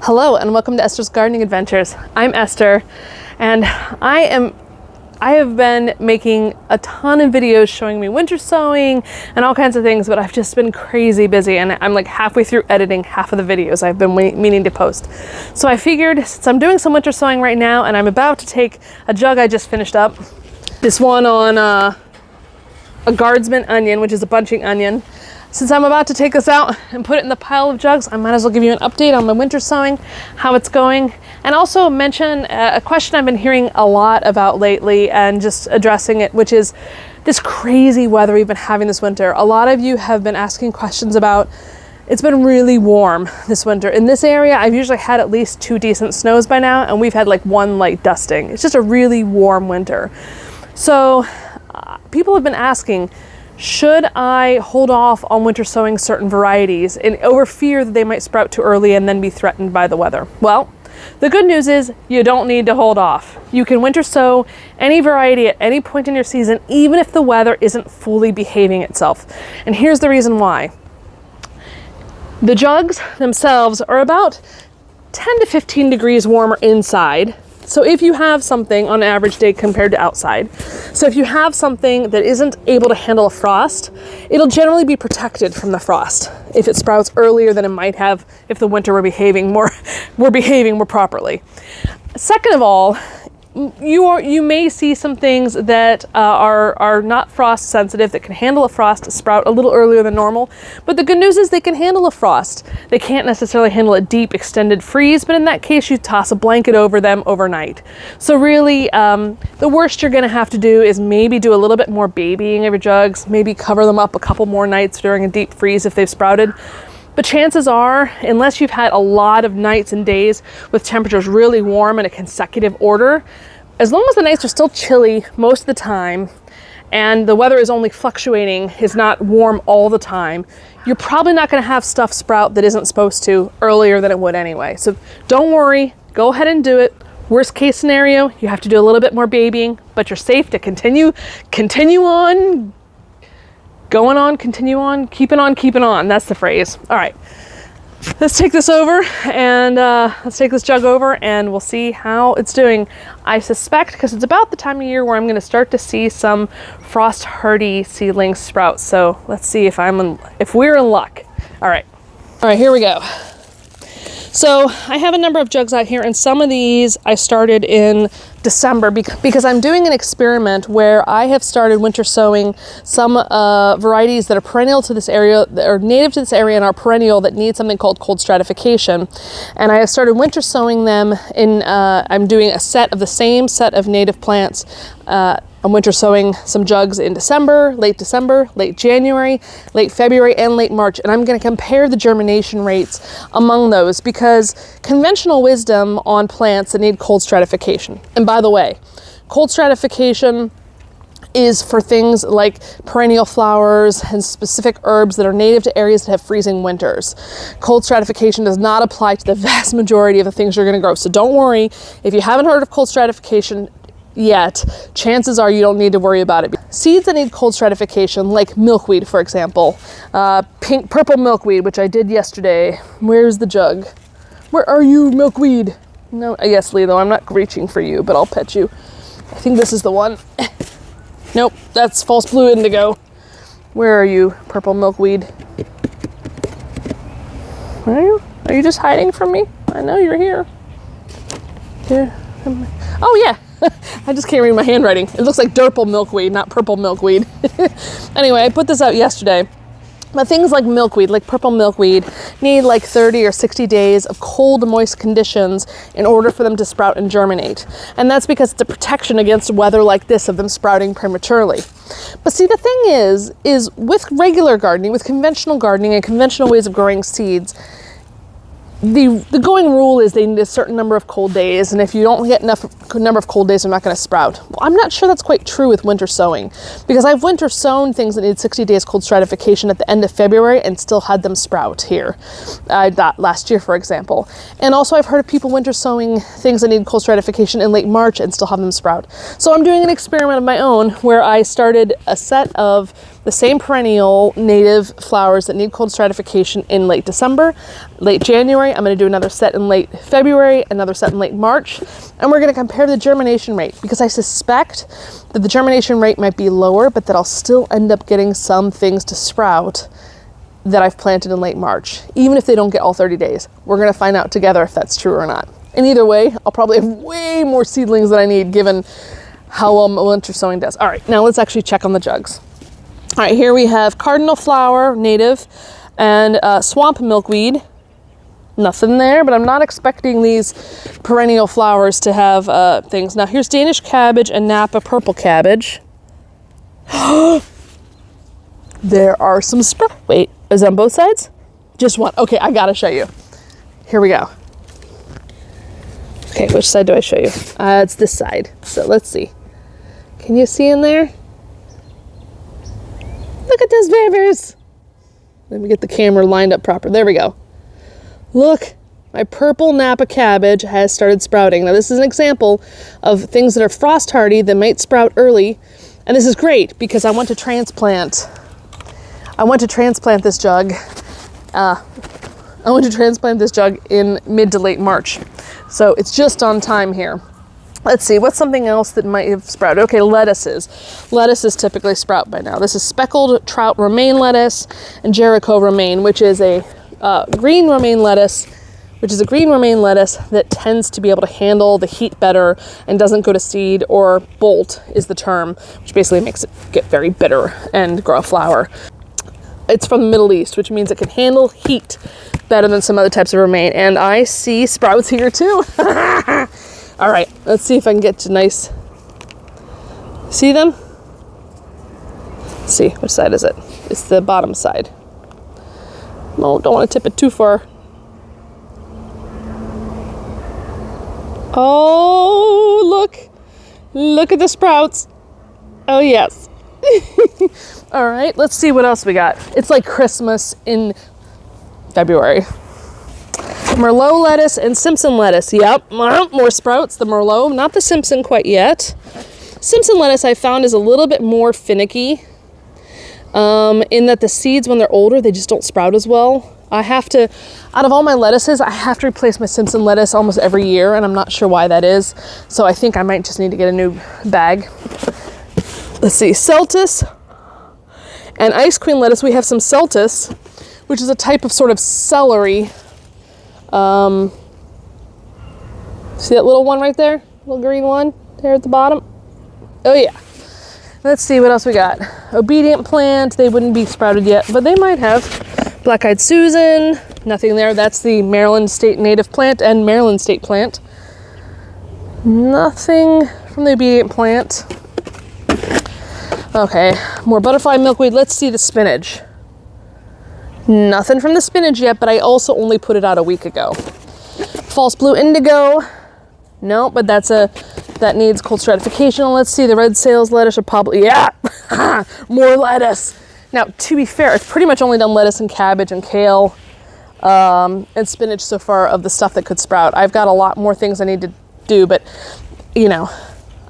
Hello and welcome to Esther's Gardening Adventures. I'm Esther and I have been making a ton of videos showing me winter sowing and all kinds of things, but I've just been crazy busy and I'm like halfway through editing half of the videos I've been meaning to post. So I figured, since I'm doing some winter sowing right now and I'm about to take a jug I just finished up, this one on a guardsman onion, which is a bunching onion. Since I'm about to take this out and put it in the pile of jugs, I might as well give you an update on my winter sowing, how it's going, and also mention a question I've been hearing a lot about lately and just addressing it, which is this crazy weather we've been having this winter. A lot of you have been asking questions about, it's been really warm this winter. In this area, I've usually had at least 2 decent snows by now, and we've had like 1 light dusting. It's just a really warm winter. So people have been asking, should I hold off on winter sowing certain varieties over fear that they might sprout too early and then be threatened by the weather? Well, the good news is you don't need to hold off. You can winter sow any variety at any point in your season, even if the weather isn't fully behaving itself. And here's the reason why. The jugs themselves are about 10 to 15 degrees warmer inside. So if you have something on an average day compared to outside, so if you have something that isn't able to handle a frost, it'll generally be protected from the frost if it sprouts earlier than it might have if the winter were behaving more properly. Second of all, you may see some things that are not frost sensitive, that can handle a frost sprout a little earlier than normal. But the good news is they can handle a frost. They can't necessarily handle a deep extended freeze, but in that case you toss a blanket over them overnight. So really the worst you're gonna have to do is maybe do a little bit more babying of your jugs, maybe cover them up a couple more nights during a deep freeze if they've sprouted. But chances are, unless you've had a lot of nights and days with temperatures really warm in a consecutive order, as long as the nights are still chilly most of the time and the weather is only fluctuating, is not warm all the time, you're probably not going to have stuff sprout that isn't supposed to earlier than it would anyway. So don't worry, go ahead and do it. Worst case scenario, you have to do a little bit more babying, but you're safe to continue on. Going on, continue on, keeping on. That's the phrase. All right, let's take this over and let's take this jug over and we'll see how it's doing. I suspect, because it's about the time of year where I'm going to start to see some frost hardy seedlings sprout. So let's see if we're in luck. All right, here we go. So I have a number of jugs out here, and some of these I started in December because I'm doing an experiment where I have started winter sowing some varieties that are perennial to this area, that are native to this area and are perennial, that need something called cold stratification. And I have started winter sowing them in, I'm doing a set of the same set of native plants. I'm winter sowing some jugs in December, late January, late February, and late March. And I'm going to compare the germination rates among those, because conventional wisdom on plants that need cold stratification. And by the way, cold stratification is for things like perennial flowers and specific herbs that are native to areas that have freezing winters. Cold stratification does not apply to the vast majority of the things you're going to grow. So don't worry, if you haven't heard of cold stratification yet, chances are you don't need to worry about it. Seeds that need cold stratification, like milkweed, for example, purple milkweed, which I did yesterday. Where's the jug? Where are you, milkweed? No, yes, Lilo, I'm not reaching for you, but I'll pet you. I think this is the one. Nope, that's false blue indigo. Where are you, purple milkweed? Where are you? Are you just hiding from me? I know you're here. Here. Oh yeah. I just can't read my handwriting. It looks like purple milkweed, not purple milkweed. Anyway, I put this out yesterday. But things like milkweed, like purple milkweed, need like 30 or 60 days of cold, moist conditions in order for them to sprout and germinate. And that's because it's a protection against weather like this of them sprouting prematurely. But see, the thing is with regular gardening, with conventional gardening and conventional ways of growing seeds, the going rule is they need a certain number of cold days, and if you don't get enough number of cold days, they're not going to sprout. Well, I'm not sure that's quite true with winter sowing, because I've winter sown things that need 60 days cold stratification at the end of February and still had them sprout here. Last year, for example. And also I've heard of people winter sowing things that need cold stratification in late March and still have them sprout. So I'm doing an experiment of my own where I started a set of the same perennial native flowers that need cold stratification in late December, late January. I'm going to do another set in late February, another set in late March, and we're going to compare the germination rate, because I suspect that the germination rate might be lower, but that I'll still end up getting some things to sprout that I've planted in late March, even if they don't get all 30 days. We're going to find out together if that's true or not. And either way, I'll probably have way more seedlings than I need given how winter sowing does. All right, now let's actually check on the jugs. All right, here we have cardinal flower, native, and swamp milkweed. Nothing there, but I'm not expecting these perennial flowers to have things. Now here's Danish cabbage and Napa purple cabbage. There are some wait, is it on both sides? Just one. Okay, I gotta show you. Here we go. Okay, which side do I show you? It's this side. So let's see. Can you see in there? Look at those babies. Let me get the camera lined up proper. There we go. Look, my purple Napa cabbage has started sprouting. Now this is an example of things that are frost hardy that might sprout early. And this is great because I want to transplant this jug. I want to transplant this jug in mid to late March. So it's just on time here. Let's see, what's something else that might have sprouted? Okay, lettuces. Lettuces typically sprout by now. This is speckled trout romaine lettuce and Jericho romaine, which is a green romaine lettuce, that tends to be able to handle the heat better and doesn't go to seed, or bolt is the term, which basically makes it get very bitter and grow a flower. It's from the Middle East, which means it can handle heat better than some other types of romaine. And I see sprouts here too. All right, let's see if I can get to nice. See them? Let's see, which side is it? It's the bottom side. No, don't want to tip it too far. Oh, look at the sprouts. Oh yes. All right, let's see what else we got. It's like Christmas in February. Merlot lettuce and Simpson lettuce. Yep, more sprouts. The Merlot, not the Simpson quite yet. Simpson lettuce I found is a little bit more finicky in that the seeds, when they're older, they just don't sprout as well. I have to, out of all my lettuces, I have to replace my Simpson lettuce almost every year, and I'm not sure why that is. So I think I might just need to get a new bag. Let's see, Celtis and Ice Queen lettuce. We have some Celtis, which is a type of sort of celery. See that little one right there? Little green one there at the bottom? Oh yeah. Let's see what else we got. Obedient plant, they wouldn't be sprouted yet, but they might have. Black-eyed Susan, nothing there. That's the Maryland State native plant and Maryland State plant. Nothing from the obedient plant. Okay, more butterfly milkweed. Let's see the spinach. Nothing from the spinach yet, but I also only put it out a week ago. False blue indigo. No, but that needs cold stratification. Let's see, the red sales lettuce should probably, yeah, more lettuce. Now, to be fair, I've pretty much only done lettuce and cabbage and kale and spinach so far of the stuff that could sprout. I've got a lot more things I need to do, but you know,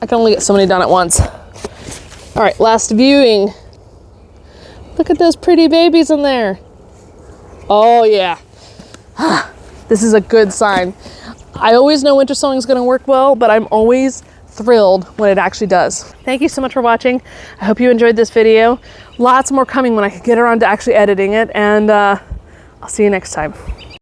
I can only get so many done at once. All right, last viewing. Look at those pretty babies in there. Oh yeah, this is a good sign. I always know winter sowing is going to work well, but I'm always thrilled when it actually does. Thank you so much for watching. I hope you enjoyed this video. Lots more coming when I get around to actually editing it, and I'll see you next time.